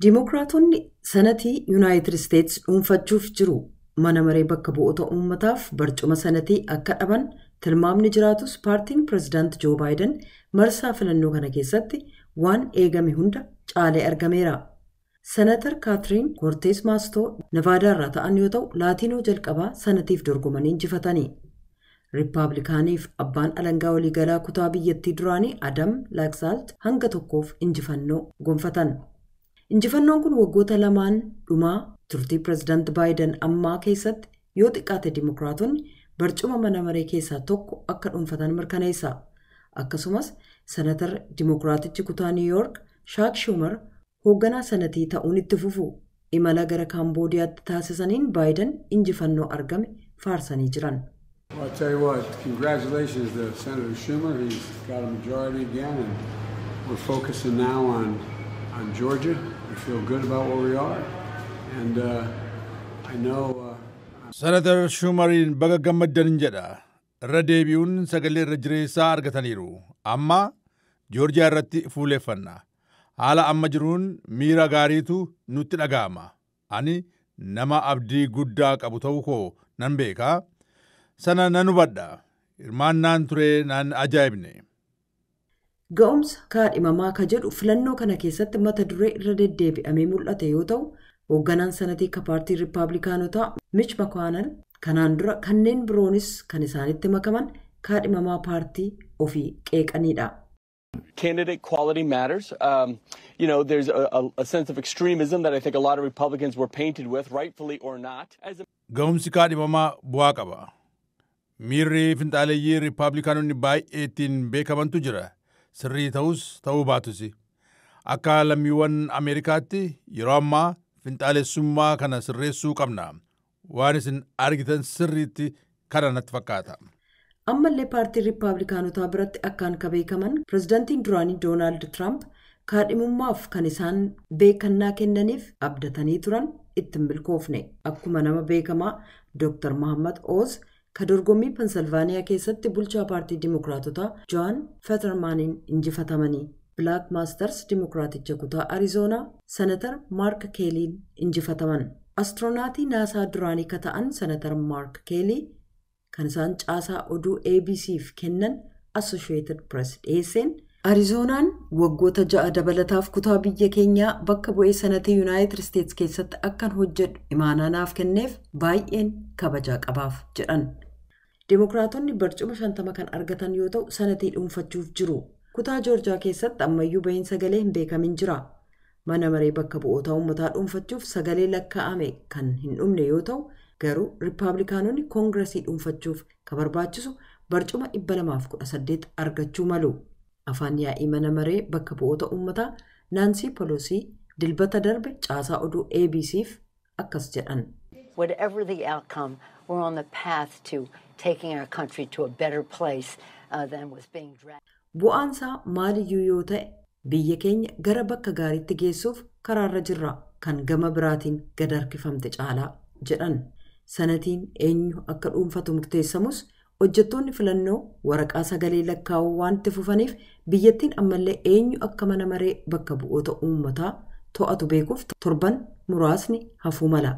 Dimookiraatonni sanatii Yuunaayitid Isteets dhuunfachuuf jiru mana maree bakka bu'oota uummataaf barcuma sanatii akka dhaban tilmaamni jiraatus paartiin pireezidaant Joo Baayiden marsaa filannoo kana keessatti waan eegame hunda caalee argameera. Senatar Kaatiriin Koortees Maastoo Nevaadaarraa ta'an yoo ta'u laatiinoo jalqabaa sanatiif dorgomanii injifatanii. Riippaabilikaaniif abbaan alangaa waliigalaa kutaa biyyattii duraanii Adam Laaksaalt hanga tokkoof injifannoo gonfatan. Injifannoon kun waggoota lamaan dhumaa turtii pireezidaant Baayiden ammaa keessatti yoo xiqqaate Dimookiraatonni barcuma mana maree keessaa tokko akka dhuunfatan mirkaneessa. Akkasumas senatar Dimookiraatichi kutaa Niw Yoork Shaak Shumar hoogganaa sanatii ta'uun itti fufu imala gara Kaamboodiyaatti taasisaniin Baayiden injifannoo argame faarsanii jiran. Well, I'll tell you what, congratulations to Senator Schumer. He's got a majority again, and we're focusing now on Georgia. We feel good about where we are, and I know... Senator Schumerin baga gammaddan jedha. Irra deebi'uun sagalee irra jireessaa argataniiru. Amma Joorjiyaa irratti fuuleeffanna. Haala amma jiruun miira gaariitu nutti dhaga'ama. Ani nama abdii guddaa qabu ta'uu koo nan beeka. Sana nan hubadha. Hirmaannaan ture naan ajaa'ibne. Ga'umsa kaadhimamaa ka jedhu filannoo kana keessatti mata duree irra deddeebi'amee mul'ate yoo ta'u, hoogganaan sanatii ka paartii Riippaabilikaanotaa Mitch McConnell kanaan dura kanneen biroonis kan isaanitti makaman kaadhimamaa paartii ofii qeeqaniidha. Candidate quality matters. There's a sense of extremism that I think a lot of Republicans were painted with, rightfully or not. Ga'umsi kaadhimamaa bu'aa qaba. Miirri finxaaleeyyii Riippaabilikaanonni baay'ee ittiin beekamantu jira. Sirrii ta'us ta'uu baatus. Akka lammiiwwan Ameerikaatti yeroo ammaa finxaalessummaa kana sirreessuu qabna. Waan isin argitan sirriitti kana natti fakkaata. Ammallee paartii Riippaabilikaanotaa biratti akkaan ka beekaman pireezidaantiin duraanii Doonaald Tiraamp kaadhimummaaf kan isaan beekannaa kennaniif abdatanii turan ittiin milkoofne. Akkuma nama beekamaa Dr. Mohammad Oz ka dorgommii Pensilvaaniyaa keessatti bulchaa paartii Dimookiraatotaa John Fettermaniin injifatamanii. Black Masters Dimookiraaticha kutaa Arizoonaa Senatar Mark Keeliin injifataman. Astiroonatii naasaa duraanii ka ta'an Senatar Mark Keelii kan isaan caasaa oduu ABC'f kennan Associated Press dhiyeesseen Arizoonaan waggoota 6 dabalataaf kutaa biyya keenyaa bakka bu'ee sanatii Yuunaayitid Isteets keessatti akkan hojjedhu imaanaa naaf kenneef baay'een kabajaa qabaaf jedhan. Dimookiraatonni barcuma 50 kan argatan yoo ta'u sanatii dhuunfachuuf jiru. Kutaa Joorjiyaa keessatti ammayyuu bahiin sagalee hin beekamin jira. Mana maree bakka bu'oota uummataa dhuunfachuuf sagalee lakkaa'ame kan hin dhumne yoo ta'u garuu Riippaabilikaanonni Koongiresii dhuunfachuuf ka barbaachisu barcuma 218 argachuu malu. Afaan yaa'ii mana maree bakka bu'oota uummataa Naansii Peloosii dilbata darbe caasaa oduu ABC'f akkas jedhan. Whatever the outcome, we're on the path to taking our country to a better place than was being dragged. Bu'aansaa maaliyyuu yoo ta'e biyya keenya gara bakka gaariitti geessuuf karaarra jirra kan gama biraatiin gad harkifamte caalaa jedhan. Sanatiin eenyu akka dhuunfatu murteessamus hojjettoonni filannoo waraqaa sagalee lakkaa'uu waan itti fufaniif biyyattiin ammallee eenyu akka mana maree bakka bu'oota uummataa to'atu beekuuf torban muraasni hafuu mala.